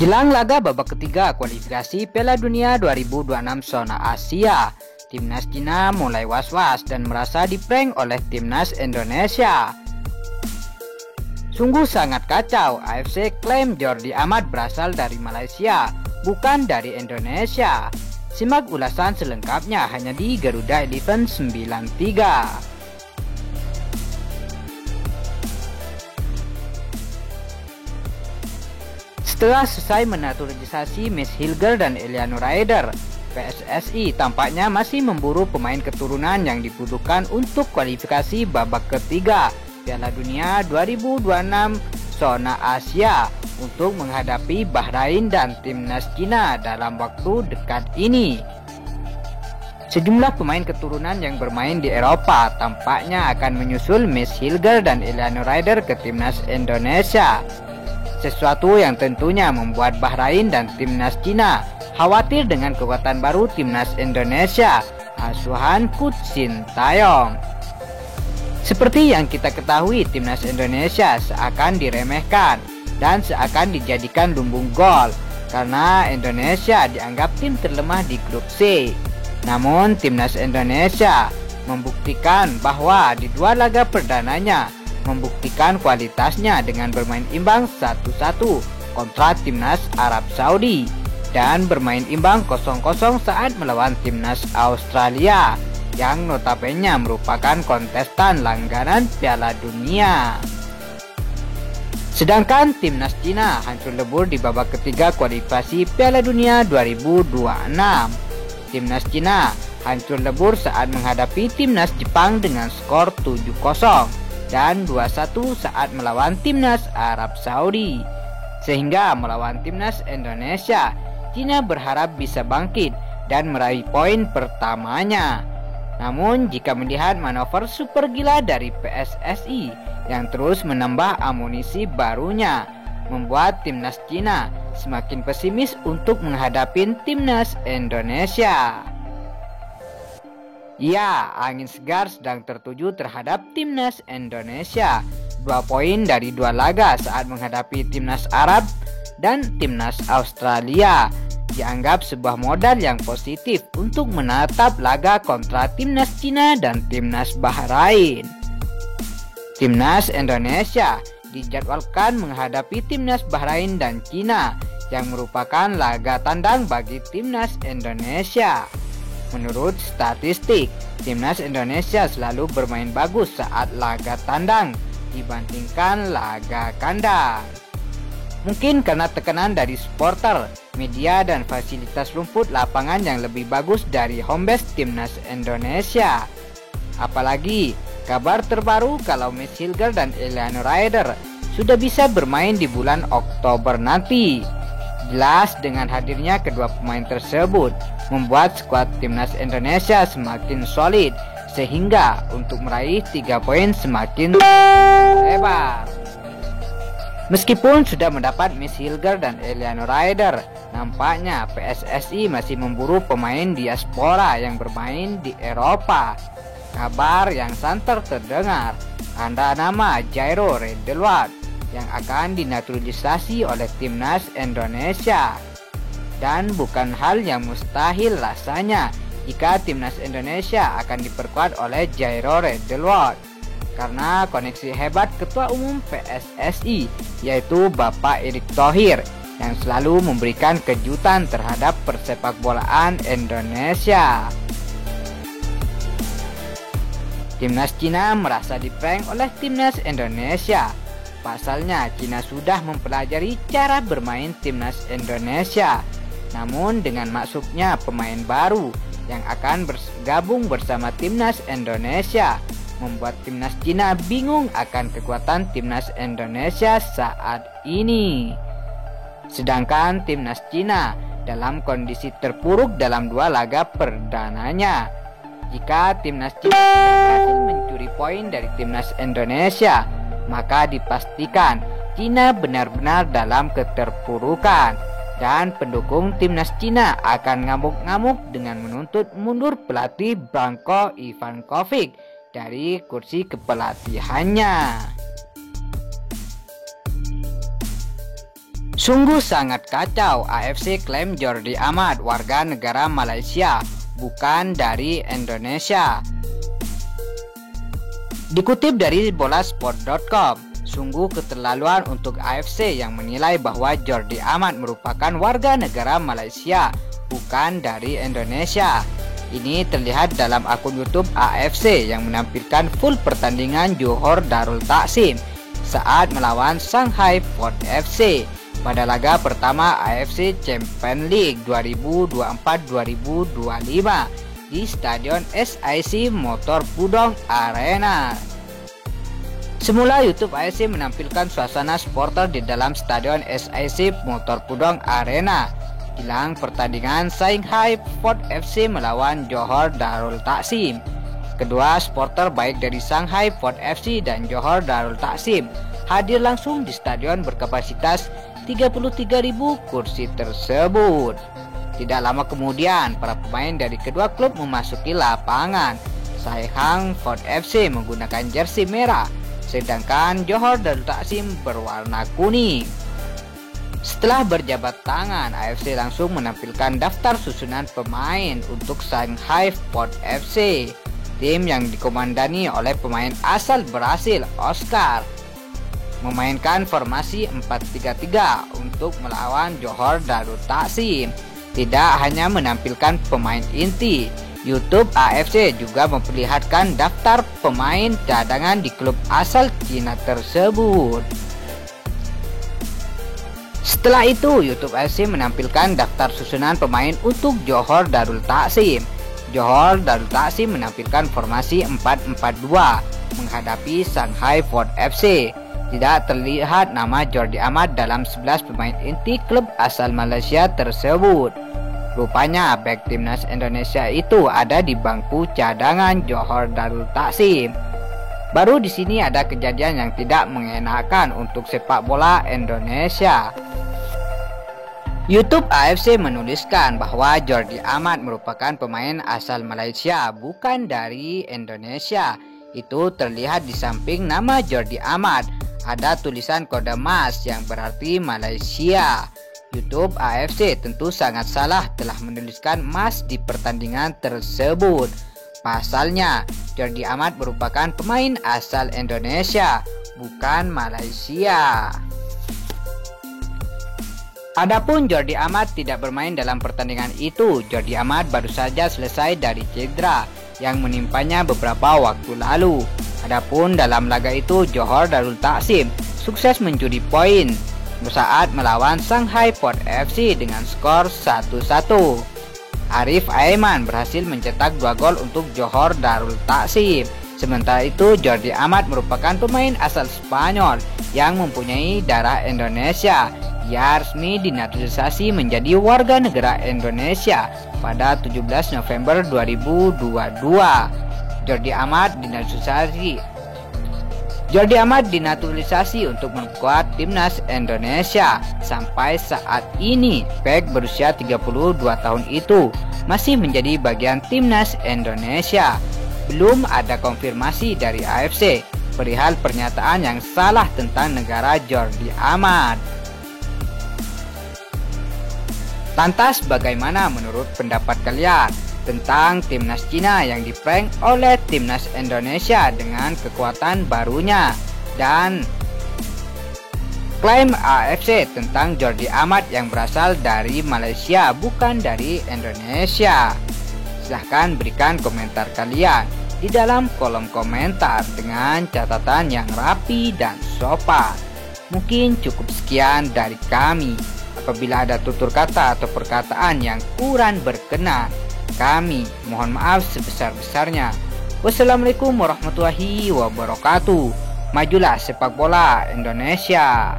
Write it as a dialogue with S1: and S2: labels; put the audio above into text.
S1: Jelang laga babak ketiga kualifikasi Piala Dunia 2026 zona Asia, timnas Cina mulai was-was dan merasa diprank oleh timnas Indonesia. Sungguh sangat kacau, AFC klaim Jordi Amat berasal dari Malaysia, bukan dari Indonesia. Simak ulasan selengkapnya hanya di Garuda Eleven 93. Setelah selesai menaturalisasi Miss Hilger dan Eliano Raider, PSSI tampaknya masih memburu pemain keturunan yang dibutuhkan untuk kualifikasi babak ketiga Piala Dunia 2026 zona Asia untuk menghadapi Bahrain dan timnas Cina dalam waktu dekat ini. Sejumlah pemain keturunan yang bermain di Eropa tampaknya akan menyusul Miss Hilger dan Eliano Raider ke timnas Indonesia. Sesuatu yang tentunya membuat Bahrain dan timnas Cina khawatir dengan kekuatan baru timnas Indonesia, asuhan Coach Sintayong. Seperti yang kita ketahui, timnas Indonesia seakan diremehkan dan seakan dijadikan lumbung gol karena Indonesia dianggap tim terlemah di grup C. Namun timnas Indonesia membuktikan bahwa di dua laga perdananya membuktikan kualitasnya dengan bermain imbang 1-1 kontra timnas Arab Saudi dan bermain imbang 0-0 saat melawan timnas Australia yang notabene merupakan kontestan langganan Piala Dunia. Sedangkan timnas Cina hancur lebur di babak ketiga kualifikasi Piala Dunia 2026. Timnas Cina hancur lebur saat menghadapi timnas Jepang dengan skor 7-0 dan 2-1 saat melawan timnas Arab Saudi. Sehingga melawan timnas Indonesia, Cina berharap bisa bangkit dan meraih poin pertamanya. Namun jika melihat manuver super gila dari PSSI yang terus menambah amunisi barunya, membuat timnas Cina semakin pesimis untuk menghadapi timnas Indonesia. Ya, angin segar sedang tertuju terhadap timnas Indonesia. 2 poin dari 2 laga saat menghadapi timnas Arab dan timnas Australia dianggap sebuah modal yang positif untuk menatap laga kontra timnas Cina dan timnas Bahrain. Timnas Indonesia dijadwalkan menghadapi timnas Bahrain dan Cina yang merupakan laga tandang bagi timnas Indonesia. Menurut statistik, timnas Indonesia selalu bermain bagus saat laga tandang dibandingkan laga kandang. Mungkin karena tekanan dari supporter, media dan fasilitas rumput lapangan yang lebih bagus dari home base timnas Indonesia. Apalagi kabar terbaru kalau Miss Hilger dan Eliano Raider sudah bisa bermain di bulan Oktober nanti. Jelas dengan hadirnya kedua pemain tersebut membuat skuad timnas Indonesia semakin solid sehingga untuk meraih 3 poin semakin lebar. Meskipun sudah mendapat Miss Hilger dan Eliano Raider, nampaknya PSSI masih memburu pemain diaspora yang bermain di Eropa. Kabar yang santer terdengar, ada nama Jairo Redelwat yang akan dinaturalisasi oleh timnas Indonesia. Dan bukan hal yang mustahil rasanya jika timnas Indonesia akan diperkuat oleh Jairo Redelwat, karena koneksi hebat Ketua Umum PSSI yaitu Bapak Erick Thohir yang selalu memberikan kejutan terhadap persepakbolaan Indonesia. Timnas Cina merasa diprank oleh timnas Indonesia. Pasalnya Cina sudah mempelajari cara bermain timnas Indonesia. Namun dengan masuknya pemain baru yang akan bergabung bersama timnas Indonesia, membuat timnas Cina bingung akan kekuatan timnas Indonesia saat ini. Sedangkan timnas Cina dalam kondisi terpuruk dalam 2 laga perdananya. Jika timnas Cina berhasil mencuri poin dari timnas Indonesia, maka dipastikan Cina benar-benar dalam keterpurukan dan pendukung timnas Cina akan ngamuk-ngamuk dengan menuntut mundur pelatih Branko Ivankovic dari kursi kepelatihannya. Sungguh sangat kacau, AFC klaim Jordi Amat warga negara Malaysia, bukan dari Indonesia. Dikutip dari bolasport.com, sungguh keterlaluan untuk AFC yang menilai bahwa Jordi Amat merupakan warga negara Malaysia, bukan dari Indonesia. Ini terlihat dalam akun YouTube AFC yang menampilkan full pertandingan Johor Darul Taksim saat melawan Shanghai Fort FC pada laga pertama AFC Champions League 2024-2025 di Stadion SIC Motor Pudong Arena. Semula YouTube AFC menampilkan suasana supporter di dalam Stadion SIC Motor Pudong Arena jelang pertandingan Shanghai Fort FC melawan Johor Darul Taksim. Kedua supporter baik dari Shanghai Fort FC dan Johor Darul Taksim hadir langsung di stadion berkapasitas 33.000 kursi tersebut. Tidak lama kemudian, para pemain dari kedua klub memasuki lapangan. Shanghai Fort FC menggunakan jersey merah, sedangkan Johor Darul Taksim berwarna kuning. Setelah berjabat tangan, AFC langsung menampilkan daftar susunan pemain untuk Shanghai Fort FC, tim yang dikomandani oleh pemain asal Brasil, Oscar, memainkan formasi 4-3-3 untuk melawan Johor Darul Taksim. Tidak hanya menampilkan pemain inti, YouTube AFC juga memperlihatkan daftar pemain cadangan di klub asal Cina tersebut. Setelah itu, YouTube AFC menampilkan daftar susunan pemain untuk Johor Darul Taksim. Johor Darul Taksim menampilkan formasi 4-4-2 menghadapi Shanghai Fort FC. Tidak terlihat nama Jordi Amat dalam 11 pemain inti klub asal Malaysia tersebut. Rupanya bek timnas Indonesia itu ada di bangku cadangan Johor Darul Taksim. Baru di sini ada kejadian yang tidak mengenakan untuk sepak bola Indonesia. YouTube AFC menuliskan bahwa Jordi Amat merupakan pemain asal Malaysia, bukan dari Indonesia. Itu terlihat di samping nama Jordi Amat ada tulisan kode mas yang berarti Malaysia. YouTube AFC tentu sangat salah telah menuliskan mas di pertandingan tersebut. Pasalnya, Jordi Amat merupakan pemain asal Indonesia, bukan Malaysia. Adapun Jordi Amat tidak bermain dalam pertandingan itu. Jordi Amat baru saja selesai dari cedera yang menimpanya beberapa waktu lalu. Adapun dalam laga itu, Johor Darul Taksim sukses mencuri poin saat melawan Shanghai Fort FC dengan skor 1-1. Arif Aiman berhasil mencetak 2 gol untuk Johor Darul Taksim. Sementara itu, Jordi Amat merupakan pemain asal Spanyol yang mempunyai darah Indonesia. Ia resmi dinaturalisasi menjadi warga negara Indonesia pada 17 November 2022. Jordi Amat dinaturalisasi untuk memperkuat timnas Indonesia. Sampai saat ini, bek berusia 32 tahun itu masih menjadi bagian timnas Indonesia. Belum ada konfirmasi dari AFC perihal pernyataan yang salah tentang negara Jordi Amat. Lantas bagaimana menurut pendapat kalian tentang timnas Cina yang diprank oleh timnas Indonesia dengan kekuatan barunya, dan klaim AFC tentang Jordi Amat yang berasal dari Malaysia bukan dari Indonesia? Silahkan berikan komentar kalian di dalam kolom komentar dengan catatan yang rapi dan sopan. Mungkin cukup sekian dari kami. Apabila ada tutur kata atau perkataan yang kurang berkenan, kami mohon maaf sebesar-besarnya. Wassalamualaikum warahmatullahi wabarakatuh. Majulah sepak bola Indonesia.